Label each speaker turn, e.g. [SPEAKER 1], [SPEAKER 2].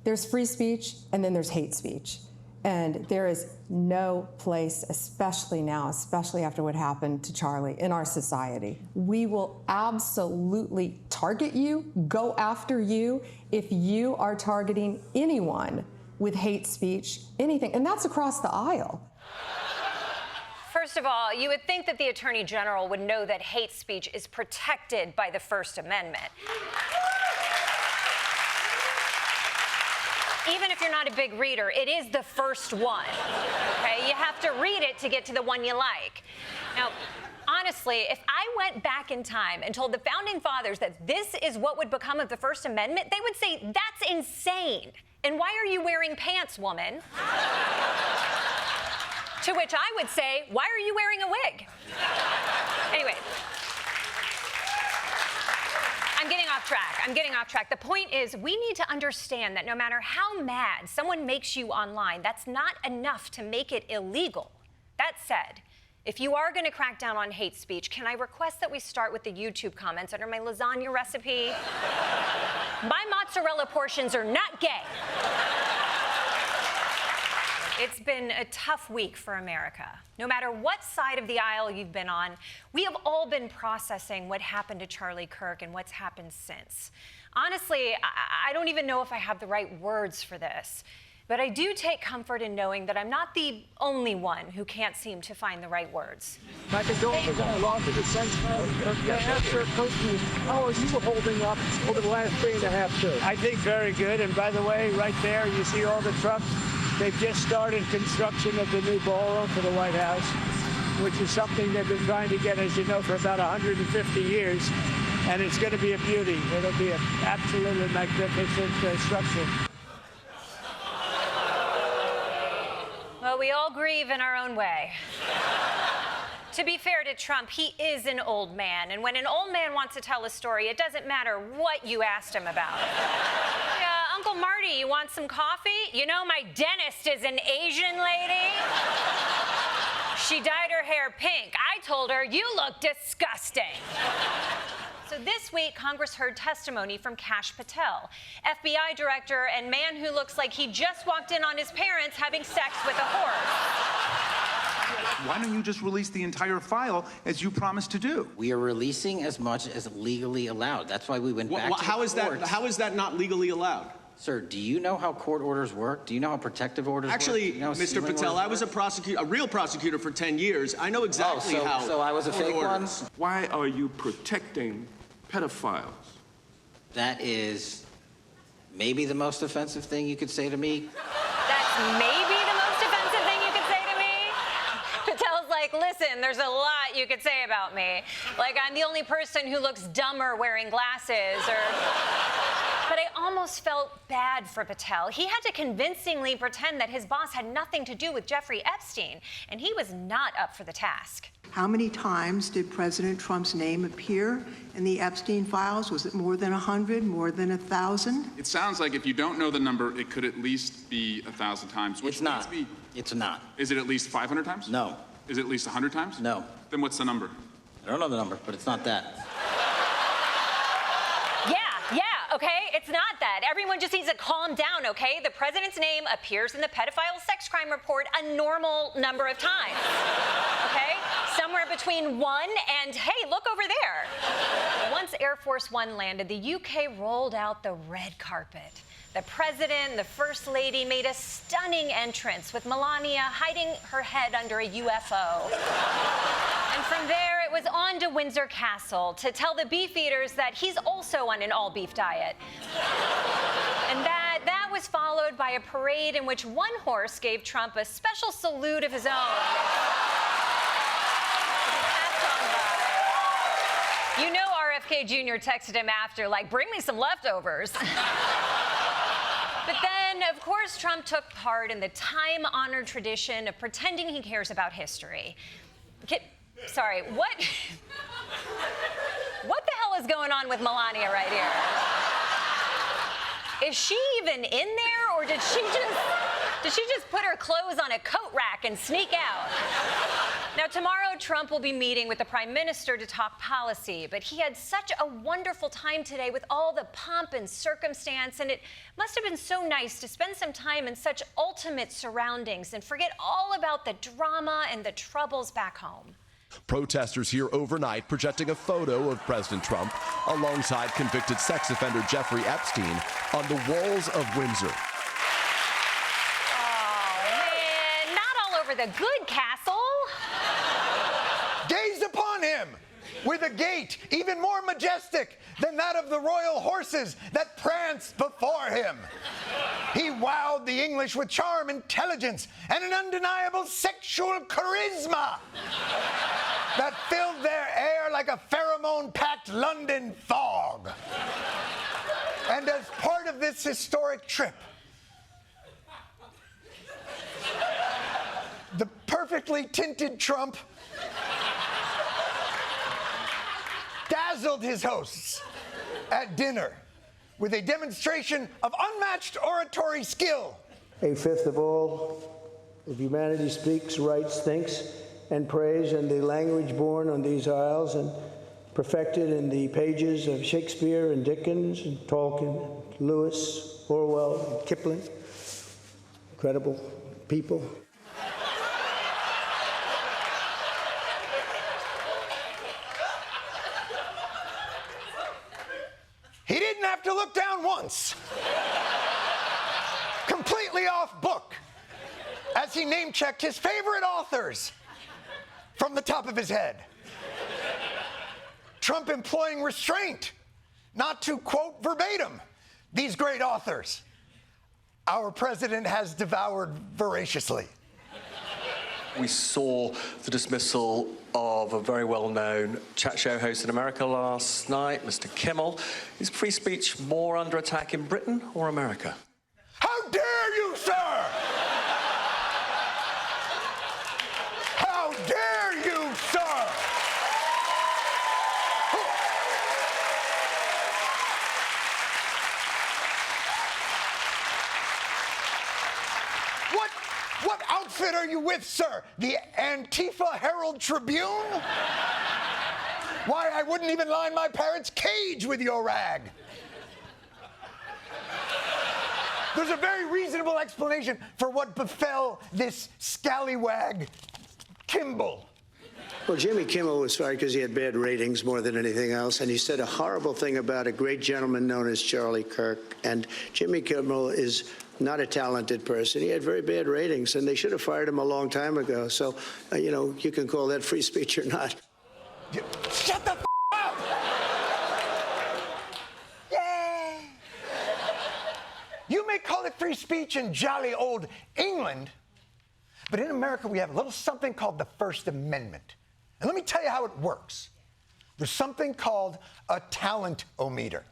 [SPEAKER 1] There's free speech, and then there's hate speech. And there is no place, especially now, especially after what happened to Charlie, in our society. We will absolutely target you, go after you, if you are targeting anyone with hate speech, anything. And that's across the aisle.
[SPEAKER 2] First of all, you would think that the Attorney General would know that hate speech is protected by the First Amendment. Even if you're not a big reader, it is the first one, okay? You have to read it to get to the one you like. Now, honestly, if I went back in time and told the Founding Fathers that this is what would become of the First Amendment, they would say, that's insane. And why are you wearing pants, woman? To which I would say, why are you wearing a wig? Anyway. I'm getting off track. The point is, we need to understand that no matter how mad someone makes you online, that's not enough to make it illegal. That said, if you are going to crack down on hate speech, can I request that we start with the YouTube comments under my lasagna recipe? My mozzarella portions are not gay. It's been a tough week for America. No matter what side of the aisle you've been on, we have all been processing what happened to Charlie Kirk and what's happened since. Honestly, I don't even know if I have the right words for this, but I do take comfort in knowing that I'm not the only one who can't seem to find the right words.
[SPEAKER 3] My condolences on the loss of the Sentinel. How are you holding up over the last 3.5 years?
[SPEAKER 4] I think very good. And by the way, right there, you see all the trucks. They've just started construction of the new ballroom for the White House, which is something they've been trying to get, as you know, for about 150 years. And it's going to be a beauty. It'll be an absolutely magnificent structure.
[SPEAKER 2] Well, we all grieve in our own way. To be fair to Trump, he is an old man. And when an old man wants to tell a story, it doesn't matter what you asked him about. Yeah, Uncle Marty, you want some coffee? You know, my dentist is an Asian lady. She dyed her hair pink. I told her, you look disgusting. So this week, Congress heard testimony from Patel, FBI director and man who looks like he just walked in on his parents having sex with a horse.
[SPEAKER 5] Why don't you just release the entire file as you promised to do?
[SPEAKER 6] We are releasing as much as legally allowed. That's why we went back to the courts.
[SPEAKER 7] How is that not legally allowed?
[SPEAKER 6] Sir, do you know how court orders work? Do you know how protective orders work?
[SPEAKER 7] Actually, Mr. Patel, I was a real prosecutor for 10 years. I know exactly how.
[SPEAKER 6] So I was a fake one?
[SPEAKER 8] Why are you protecting pedophiles?
[SPEAKER 6] That is maybe the most offensive thing you could say to me.
[SPEAKER 2] That's maybe the most offensive thing you could say to me? Patel's like, listen, there's a lot you could say about me. Like, I'm the only person who looks dumber wearing glasses, or... But I almost felt bad for Patel. He had to convincingly pretend that his boss had nothing to do with Jeffrey Epstein, and he was not up for the task.
[SPEAKER 9] How many times did President Trump's name appear in the Epstein files? Was it more than 100, more than 1,000?
[SPEAKER 8] It sounds like if you don't know the number, it could at least be 1,000 times.
[SPEAKER 6] It's not. It's not.
[SPEAKER 8] Is it at least 500 times?
[SPEAKER 6] No.
[SPEAKER 8] Is it at least 100 times?
[SPEAKER 6] No.
[SPEAKER 8] Then what's the number?
[SPEAKER 6] I don't know the number, but it's not that.
[SPEAKER 2] Yeah, okay? It's not that. Everyone just needs to calm down, okay? The president's name appears in the pedophile sex crime report a normal number of times, okay? Somewhere between 1 and, hey, look over there. Once Air Force One landed, the UK rolled out the red carpet. The president, the first lady made a stunning entrance with Melania hiding her head under a UFO. And from there, it was on to Windsor Castle to tell the beef eaters that he's also on an all-beef diet. And that was followed by a parade in which one horse gave Trump a special salute of his own. You know RFK Jr. texted him after, like, bring me some leftovers. But then, of course, Trump took part in the time-honored tradition of pretending he cares about history. Sorry, what the hell is going on with Melania right here? Is she even in there, or did she just put her clothes on a coat rack and sneak out? Now, tomorrow, Trump will be meeting with the Prime Minister to talk policy, but he had such a wonderful time today with all the pomp and circumstance, and it must have been so nice to spend some time in such ultimate surroundings and forget all about the drama and the troubles back home.
[SPEAKER 10] Protesters here overnight projecting a photo of President Trump alongside convicted sex offender Jeffrey Epstein on the walls of Windsor.
[SPEAKER 2] Oh, man, not all over the good castle.
[SPEAKER 11] Gaze upon him with a gait even more majestic than that of the royal horses that pranced before him. He wowed the English with charm, intelligence, and an undeniable sexual charisma that filled their air like a pheromone-packed London fog. And as part of this historic trip, the perfectly tinted Trump dazzled his hosts at dinner with a demonstration of unmatched oratory skill.
[SPEAKER 12] A fifth of all of humanity speaks, writes, thinks, and prays in the language born on these isles and perfected in the pages of Shakespeare and Dickens and Tolkien, and Lewis, Orwell, and Kipling. Incredible people.
[SPEAKER 11] He didn't have to look down once. Completely off book, as he name-checked his favorite authors from the top of his head. Trump employing restraint, not to quote verbatim these great authors. Our president has devoured voraciously.
[SPEAKER 13] We saw the dismissal of a very well-known chat show host in America last night, Mr. Kimmel. Is free speech more under attack in Britain or America?
[SPEAKER 11] How dare you, sir! How dare you, sir! What outfit are you with, sir? The Antifa Herald Tribune? Why, I wouldn't even line my parents' cage with your rag. There's a very reasonable explanation for what befell this scallywag, Kimmel.
[SPEAKER 12] Well, Jimmy Kimmel was fired because he had bad ratings more than anything else, and he said a horrible thing about a great gentleman known as Charlie Kirk. And Jimmy Kimmel is not a talented person. He had very bad ratings, and they should have fired him a long time ago. So, you know, you can call that free speech or not.
[SPEAKER 11] Shut the up! Yay! You may call it free speech in jolly old England, but in America we have a little something called the First Amendment. And let me tell you how it works. There's something called a talent-o-meter.